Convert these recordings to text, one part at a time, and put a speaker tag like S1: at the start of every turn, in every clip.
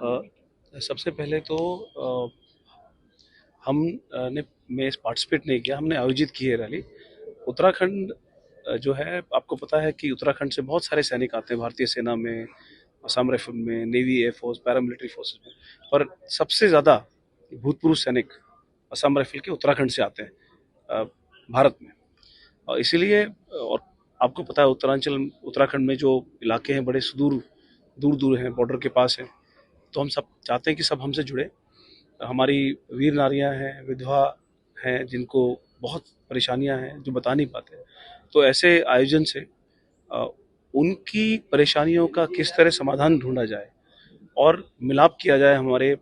S1: सबसे पहले तो हम ने में पार्टिसिपेट नहीं किया, हमने आयोजित की है रैली। उत्तराखंड जो है आपको पता है कि उत्तराखंड से बहुत सारे सैनिक आते हैं भारतीय सेना में, असम राइफल में, नेवी, एयरफोर्स, पैरामिलिट्री फोर्सेस में। पर सबसे ज़्यादा भूतपूर्व सैनिक असम राइफल के उत्तराखंड से आते हैं भारत में। और इसीलिए और आपको पता है उत्तरांचल उत्तराखंड में जो इलाके हैं बड़े सुदूर दूर दूर हैं, बॉर्डर के पास हैं। तो हम सब चाहते हैं कि सब हमसे जुड़े। हमारी वीर नारियां हैं, विधवा हैं, जिनको बहुत परेशानियां हैं जो बता नहीं पाते। तो ऐसे आयोजन से अ, उनकी परेशानियों का किस तरह समाधान ढूंढा जाए और मिलाप किया जाए हमारे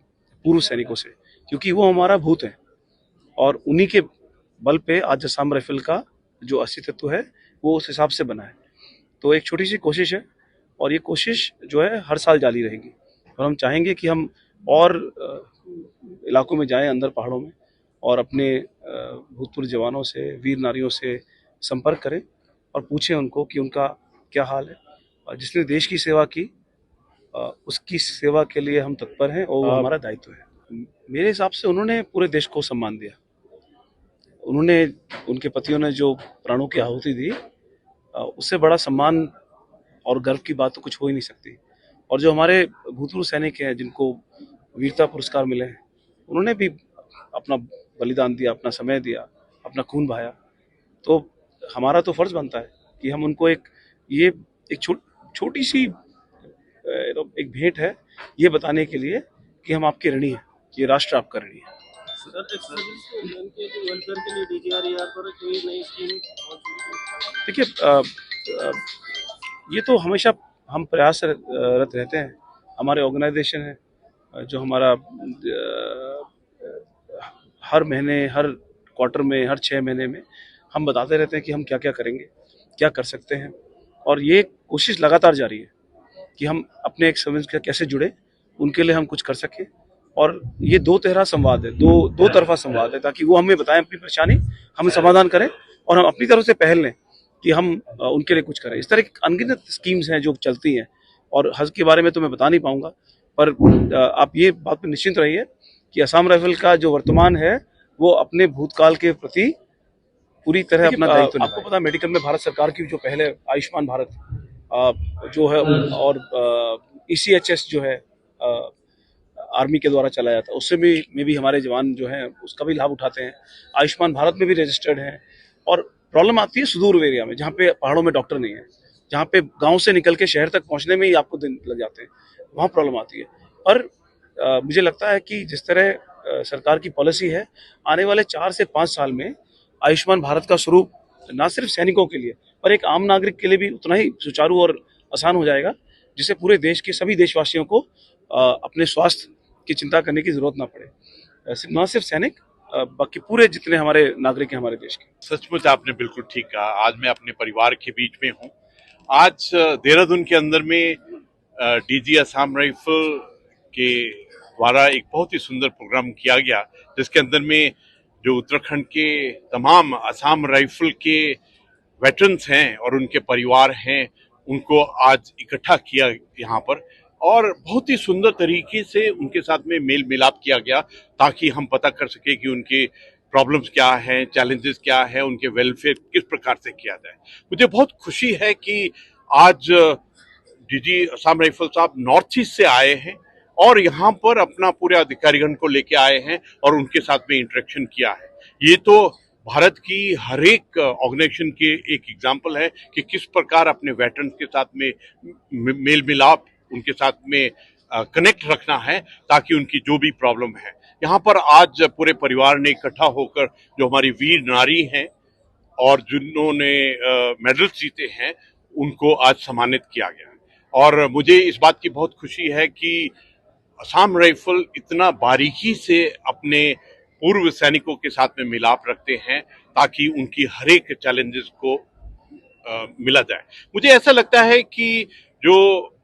S1: पूर्व सैनिकों से, क्योंकि वो हमारा भूत है और उन्हीं के बल पे आज असम राइफल का जो अस्तित्व है वो उस हिसाब से बना है। तो एक छोटी सी कोशिश है और ये कोशिश जो है हर साल जारी रहेगी। और हम चाहेंगे कि हम और इलाकों में जाएं, अंदर पहाड़ों में, और अपने भूतपूर्व जवानों से, वीर नारियों से संपर्क करें और पूछें उनको कि उनका क्या हाल है। और जिसने देश की सेवा की उसकी सेवा के लिए हम तत्पर हैं और वो हमारा दायित्व है। मेरे हिसाब से उन्होंने पूरे देश को सम्मान दिया। उन्होंने, उनके पतियों ने जो प्राणों की आहुति दी, उससे बड़ा सम्मान और गर्व की बात तो कुछ हो ही नहीं सकती। और जो हमारे भूतपूर्व सैनिक हैं जिनको वीरता पुरस्कार मिले हैं, उन्होंने भी अपना बलिदान दिया, अपना समय दिया, अपना खून बहाया। तो हमारा तो फर्ज बनता है कि हम उनको ये एक छोटी सी एक भेंट है, ये बताने के लिए कि हम आपके ऋणी हैं, ये राष्ट्र आपका ऋणी है। देखिए, ये तो हमेशा हम प्रयासरत रहते हैं। हमारे ऑर्गेनाइजेशन है जो हमारा हर महीने, हर क्वार्टर में, हर 6 महीने में हम बताते रहते हैं कि हम क्या क्या करेंगे, क्या कर सकते हैं। और ये कोशिश लगातार जारी है कि हम अपने एक समझ के कैसे जुड़े, उनके लिए हम कुछ कर सकें। और ये दो तरह संवाद है, दो तरफा संवाद है, ताकि वो हमें बताएं अपनी परेशानी, हम समाधान करें और हम अपनी तरफ से पहल लें कि हम उनके लिए कुछ करें। इस तरह की अनगिनत स्कीम्स हैं जो चलती हैं, और हज के बारे में तो मैं बता नहीं पाऊंगा। पर आप ये बात पर निश्चिंत रहिए कि असम राइफल का जो वर्तमान है वो अपने भूतकाल के प्रति पूरी तरह अपना दायित्व। आपको पता है मेडिकल में भारत सरकार की जो पहले आयुष्मान भारत जो है, और ECHS जो है आर्मी के द्वारा चलाया था, उससे भी में भी हमारे जवान जो हैं उसका भी लाभ उठाते हैं। आयुष्मान भारत में भी रजिस्टर्ड हैं। और प्रॉब्लम आती है सुदूर एरिया में, जहाँ पे पहाड़ों में डॉक्टर नहीं है, जहाँ पे गांव से निकल के शहर तक पहुंचने में ही आपको दिन लग जाते हैं, वहाँ प्रॉब्लम आती है। पर मुझे लगता है कि जिस तरह सरकार की पॉलिसी है, आने वाले 4 से 5 साल में आयुष्मान भारत का स्वरूप न सिर्फ सैनिकों के लिए पर एक आम नागरिक के लिए भी उतना ही सुचारू और आसान हो जाएगा, जिससे पूरे देश के सभी देशवासियों को अपने स्वास्थ्य की चिंता करने की जरूरत ना पड़े। न सिर्फ सैनिक, बाकी पूरे जितने हमारे नागरिक हैं हमारे देश के।
S2: सचमुच आपने बिल्कुल ठीक कहा। आज मैं अपने परिवार के बीच में हूँ। आज देहरादून के अंदर में DG असम राइफल के द्वारा एक बहुत ही सुंदर प्रोग्राम किया गया, जिसके अंदर में जो उत्तराखंड के तमाम असम राइफल के वेटरन्स हैं और उनके परिवार हैं, उनको आज इकट्ठा किया यहाँ पर, और बहुत ही सुंदर तरीके से उनके साथ में मेल मिलाप किया गया, ताकि हम पता कर सके कि उनके प्रॉब्लम्स क्या हैं, चैलेंजेस क्या है, उनके वेलफेयर किस प्रकार से किया जाए। मुझे बहुत खुशी है कि आज DG असम राइफल साहब नॉर्थ ईस्ट से आए हैं और यहाँ पर अपना पूरे अधिकारीगण को लेके आए हैं और उनके साथ में इंटरेक्शन किया है। ये तो भारत की हर एक ऑर्गेनाइजेशन के एक एग्जाम्पल है कि किस प्रकार अपने वेटरन्स के साथ में मेल मिलाप, उनके साथ में कनेक्ट रखना है, ताकि उनकी जो भी प्रॉब्लम है। यहाँ पर आज पूरे परिवार ने इकट्ठा होकर जो हमारी वीर नारी हैं और जिन्होंने मेडल्स जीते हैं, उनको आज सम्मानित किया गया। और मुझे इस बात की बहुत खुशी है कि असम राइफल इतना बारीकी से अपने पूर्व सैनिकों के साथ में मिलाप रखते हैं, ताकि उनकी हर एक चैलेंजेस को मिला जाए। मुझे ऐसा लगता है कि जो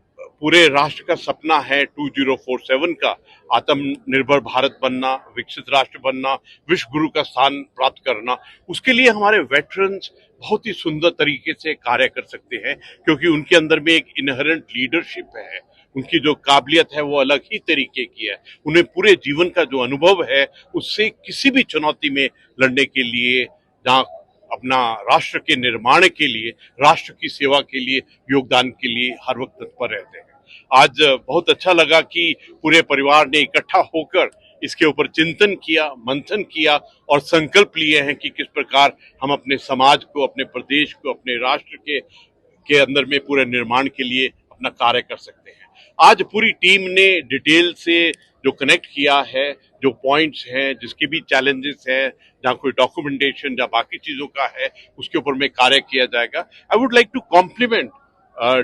S2: पूरे राष्ट्र का सपना है 2047 का, आत्मनिर्भर भारत बनना, विकसित राष्ट्र बनना, विश्व गुरु का स्थान प्राप्त करना, उसके लिए हमारे वेटरन्स बहुत ही सुंदर तरीके से कार्य कर सकते हैं, क्योंकि उनके अंदर में एक इनहेरेंट लीडरशिप है, उनकी जो काबिलियत है वो अलग ही तरीके की है। उन्हें पूरे जीवन का जो अनुभव है उससे किसी भी चुनौती में लड़ने के लिए, जहाँ अपना राष्ट्र के निर्माण के लिए, राष्ट्र की सेवा के लिए, योगदान के लिए हर वक्त तत्पर रहते हैं। आज बहुत अच्छा लगा कि पूरे परिवार ने इकट्ठा होकर इसके ऊपर चिंतन किया, मंथन किया और संकल्प लिए हैं कि किस प्रकार हम अपने समाज को, अपने प्रदेश को, अपने राष्ट्र के अंदर में पूरे निर्माण के लिए अपना कार्य कर सकते हैं। आज पूरी टीम ने डिटेल से जो कनेक्ट किया है, जो पॉइंट्स हैं, जिसके भी चैलेंजेस हैं, जहाँ कोई डॉक्यूमेंटेशन या बाकी चीजों का है, उसके ऊपर में कार्य किया जाएगा। I would like to compliment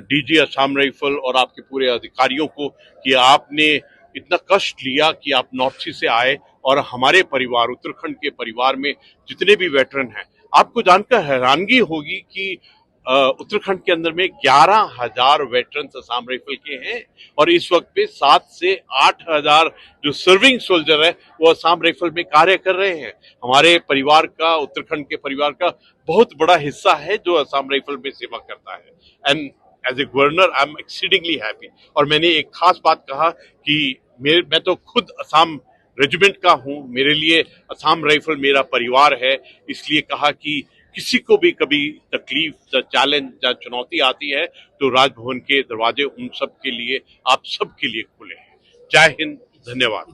S2: DG Assam rifle और आपके पूरे अधिकारियों को कि आपने इतना कष्ट लिया कि आप नॉर्थ ईस्ट से आए और हमारे परिवार, उत्तराखंड के परिवार में जितने भी वेटरन हैं, आपको जानकर हैरानगी होगी कि उत्तराखंड के अंदर में 11,000 वेटरन असम राइफल के हैं और इस वक्त पे 7 से 8,000 जो सर्विंग सोल्जर है वो असम राइफल में कार्य कर रहे हैं। हमारे परिवार का, उत्तराखंड के परिवार का बहुत बड़ा हिस्सा है जो असम राइफल में सेवा करता है। And as a governor I am exceedingly happy. और मैंने एक खास बात कहा कि मैं तो खुद असम रेजिमेंट का हूं, मेरे लिए असम राइफल मेरा परिवार है, इसलिए कहा कि किसी को भी कभी तकलीफ या चैलेंज या चुनौती आती है तो राजभवन के दरवाजे उन सब के लिए, आप सब के लिए खुले हैं। जय हिंद, धन्यवाद।